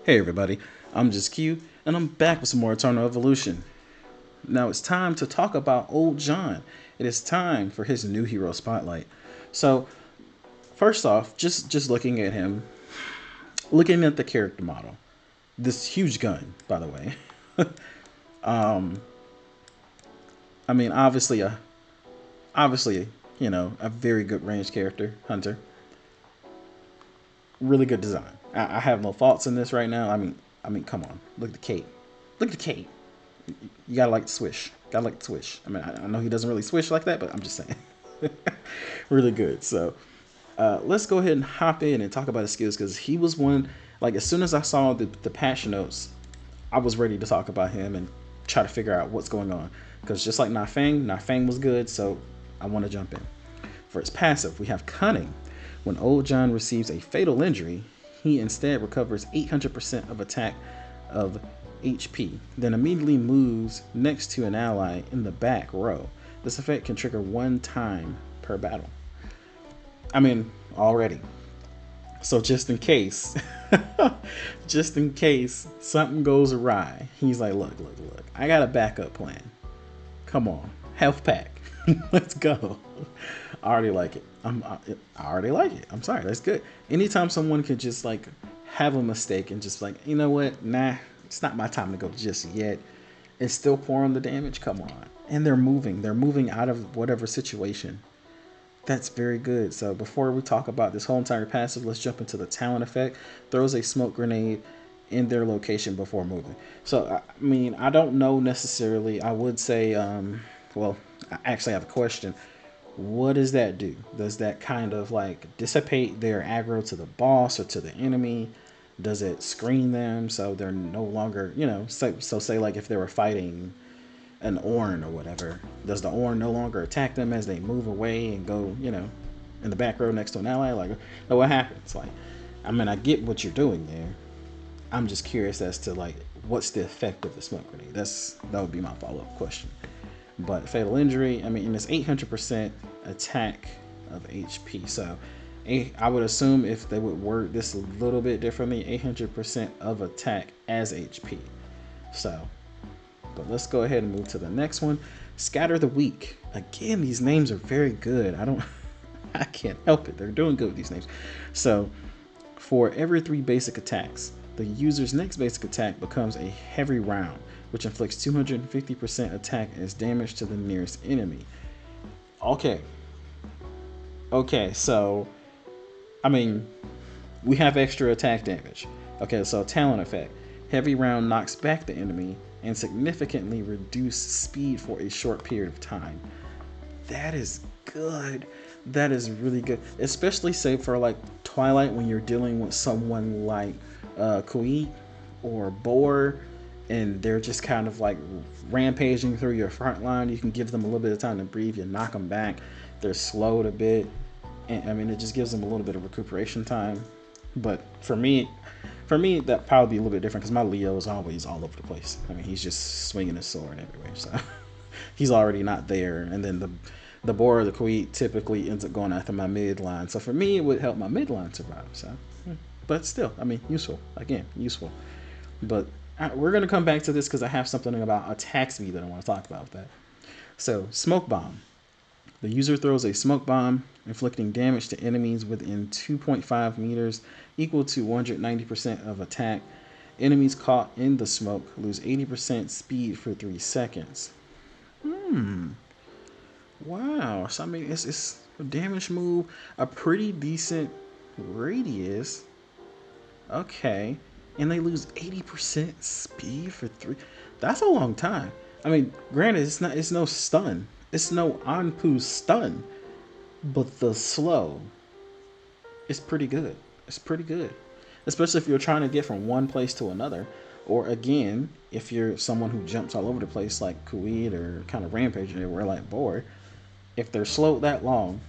Hey everybody, I'm just Q, and I'm back with some more Eternal Evolution. Now it's time to talk about Old John. It is time for his new hero spotlight. So first off, just looking at him, looking at the character model, this huge gun, by the way. um, I mean, obviously, a very good range character, Hunter. Really good design. I have no faults in this right now. I mean, come on, look at the cape, look at the cape. You gotta like the swish. Gotta like the swish. I mean, I know he doesn't really swish like that, but I'm just saying, really good. So let's go ahead and hop in and talk about his skills because he was one. Like as soon as I saw the patch notes, I was ready to talk about him and try to figure out what's going on. Because just like Nafang was good, so I want to jump in. For its passive, we have Cunning. When Old John receives a fatal injury, he instead recovers 800% of attack of HP, then immediately moves next to an ally in the back row. This effect can trigger one time per battle. I mean, already. So just in case, just in case something goes awry, he's like, look, I got a backup plan. Come on, health pack. Let's go. I already like it. I already like it. I'm sorry, that's good. Anytime someone could just like have a mistake and just like, you know what, nah, it's not my time to go just yet, and still pour on the damage. Come on, and they're moving out of whatever situation. That's very good. So before we talk about this whole entire passive, let's jump into the talent effect. Throws a smoke grenade in their location before moving. So I mean, I don't know necessarily. I would say, well, I actually have a question. What does that do? Does that kind of like dissipate their aggro to the boss or to the enemy? Does it screen them so they're no longer, so say like if they were fighting an Orn or whatever, does the Orn no longer attack them as they move away and go, in the back row next to an ally? Like, what happens? Like, I mean, I get what you're doing there. I'm just curious as to like what's the effect of the smoke grenade. That would be my follow up question. But fatal injury, I mean, and it's 800% attack of HP. So I would assume if they would word this a little bit differently, 800% of attack as HP. So, but let's go ahead and move to the next one. Scatter the weak. Again, these names are very good. I can't help it. They're doing good with these names. So, for every 3 basic attacks, the user's next basic attack becomes a heavy round, which inflicts 250% attack as damage to the nearest enemy. Okay. Okay, so, I mean, we have extra attack damage. Okay, so talent effect. Heavy round knocks back the enemy and significantly reduces speed for a short period of time. That is good. That is really good. Especially say for like Twilight when you're dealing with someone like Kui or Boar and they're just kind of like rampaging through your front line. You can give them a little bit of time to breathe. You knock them back. They're slowed a bit. And I mean, it just gives them a little bit of recuperation time. But for me, that probably be a little bit different because my Leo is always all over the place. I mean, he's just swinging his sword everywhere, so he's already not there. And then the boar or the Kui typically ends up going after my midline. So for me, it would help my midline survive. So, but still, I mean, useful. Again, useful. But we're gonna come back to this because I have something about attack speed that I want to talk about with that. So smoke bomb. The user throws a smoke bomb, inflicting damage to enemies within 2.5 meters, equal to 190% of attack. Enemies caught in the smoke lose 80% speed for 3 seconds. Wow. So, I mean, it's a damage move, a pretty decent radius. Okay. And they lose 80% speed for 3. That's a long time. I mean, granted, it's no stun. It's no Anpu stun. But the slow is pretty good. It's pretty good. Especially if you're trying to get from one place to another. Or again, if you're someone who jumps all over the place like Kuwait or kind of rampaging everywhere like Boar, if they're slowed that long,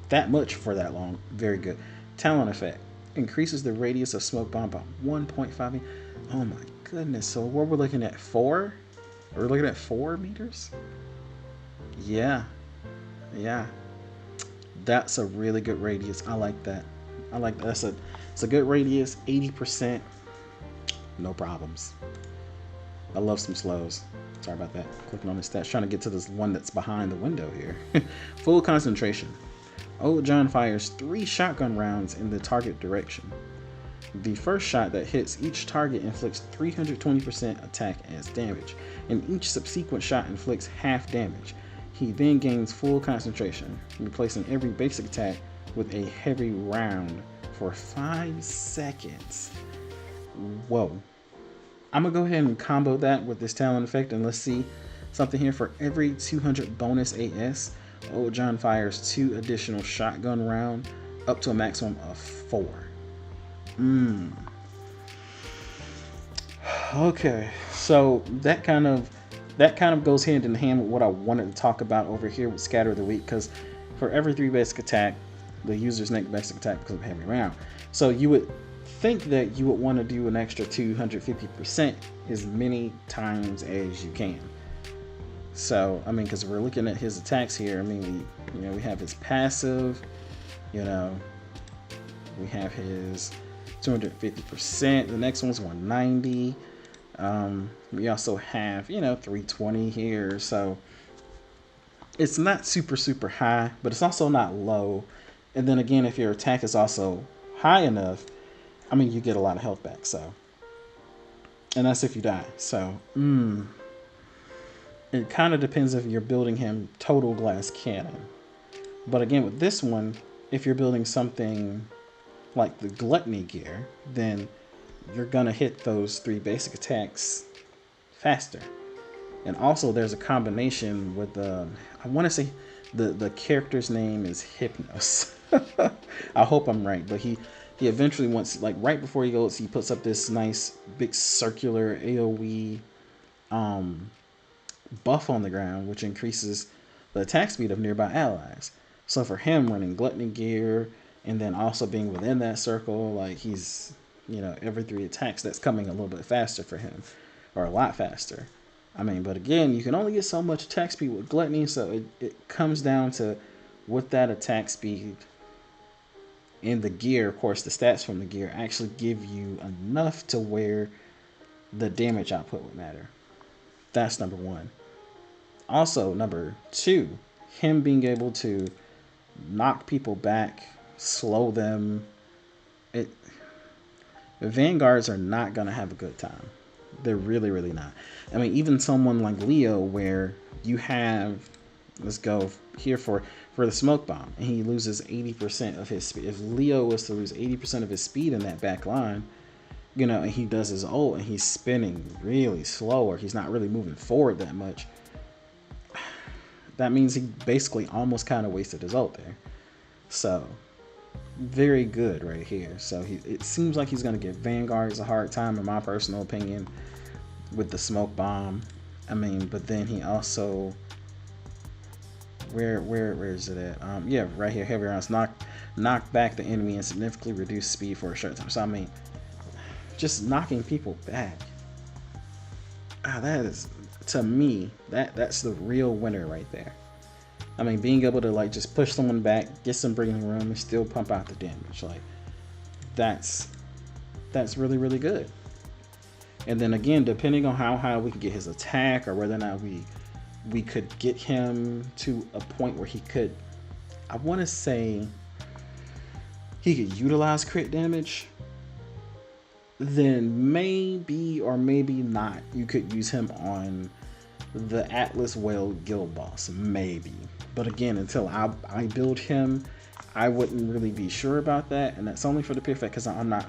that much for that long, very good. Talent effect. Increases the radius of smoke bomb by 1.5 meters. Oh my goodness. So what we're looking at 4? We're looking at 4 meters? Yeah. Yeah. That's a really good radius. I like that. I like that. It's a good radius, 80%. no problems. I love some slows. Sorry about that. Clicking on the stats, trying to get to this one that's behind the window here. Full concentration. Old John fires 3 shotgun rounds in the target direction. The first shot that hits each target inflicts 320% attack as damage, and each subsequent shot inflicts half damage. He then gains full concentration, replacing every basic attack with a heavy round for 5 seconds. Whoa. I'm going to go ahead and combo that with this talent effect, and let's see something here. For every 200 bonus AS, Old John fires 2 additional shotgun rounds, up to a maximum of 4. Okay, so that kind of goes hand in hand with what I wanted to talk about over here with Scatter of the Weak, because for every 3 basic attack, the user's next basic attack becomes a heavy round. So you would think that you would want to do an extra 250% as many times as you can. So, I mean, because we're looking at his attacks here, I mean, we have his passive, we have his 250%, the next one's 190, we also have, 320 here, so it's not super high, but it's also not low. And then again, if your attack is also high enough, I mean, you get a lot of health back, so. And that's if you die, so. It kind of depends if you're building him total glass cannon. But again, with this one, if you're building something like the Gluttony gear, then you're going to hit those 3 basic attacks faster. And also, there's a combination with I want to say the character's name is Hypnos. I hope I'm right, but he eventually wants, like right before he goes, he puts up this nice big circular AoE buff on the ground, which increases the attack speed of nearby allies. So for him, running Gluttony gear and then also being within that circle, like he's, every 3 attacks, that's coming a little bit faster for him, or a lot faster. I mean, but again, you can only get so much attack speed with Gluttony, so it comes down to with that attack speed in the gear, of course, the stats from the gear actually give you enough to where the damage output would matter. That's number 1. Also, number 2, him being able to knock people back, slow them. The Vanguards are not going to have a good time. They're really not. I mean, even someone like Leo, where you have, let's go here for the smoke bomb, and he loses 80% of his speed. If Leo was to lose 80% of his speed in that back line, and he does his ult and he's spinning really slow, or he's not really moving forward that much, that means he basically almost kind of wasted his ult there. So very good right here. So it seems like he's going to give Vanguards a hard time, in my personal opinion, with the smoke bomb. I mean, but then he also, where is it at? Yeah, right here, heavy rounds, knock back the enemy and significantly reduce speed for a short time. So I mean, just knocking people back, that is, to me, that's the real winner right there. I mean, being able to like just push someone back, get some breathing room, and still pump out the damage, like that's really good. And then again, depending on how high we can get his attack, or whether or not we could get him to a point where he could, I want to say he could utilize crit damage, then maybe or maybe not you could use him on the Atlas Whale guild boss, maybe. But again, until I build him, I wouldn't really be sure about that, and that's only for the pure fact because I'm not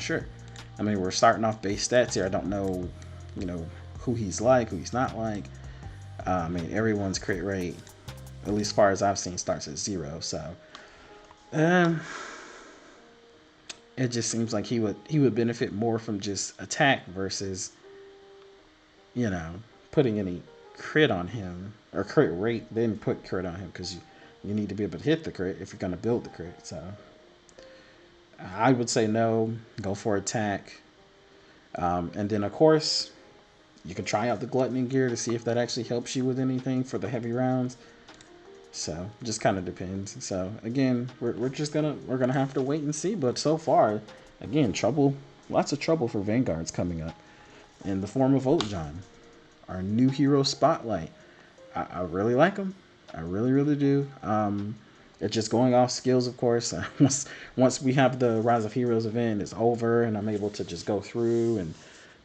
sure. I mean, we're starting off base stats here. I don't know, who he's like, who he's not like. I mean, everyone's crit rate, at least as far as I've seen, starts at 0. So, it just seems like he would benefit more from just attack versus, putting any crit on him, or crit rate, then put crit on him, because you need to be able to hit the crit if you're going to build the crit. So I would say no, go for attack. And then of course you can try out the Gluttony gear to see if that actually helps you with anything for the heavy rounds. So just kind of depends. So again, we're gonna have to wait and see. But so far, again, Trouble lots of trouble for Vanguards coming up in the form of Ojan, our new hero spotlight. I really like him. I really, really do. It's just going off skills, of course. Once we have the Rise of Heroes event, it's over, and I'm able to just go through and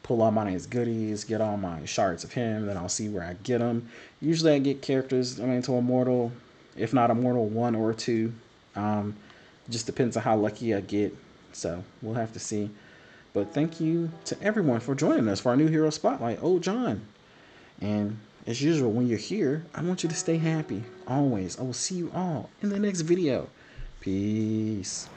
pull all my nice goodies, get all my shards of him, then I'll see where I get them. Usually I get characters, to Immortal, if not Immortal 1 or 2. Just depends on how lucky I get. So we'll have to see. But thank you to everyone for joining us for our new hero spotlight. Oh, John. And as usual, when you're here, I want you to stay happy. Always. I will see you all in the next video. Peace.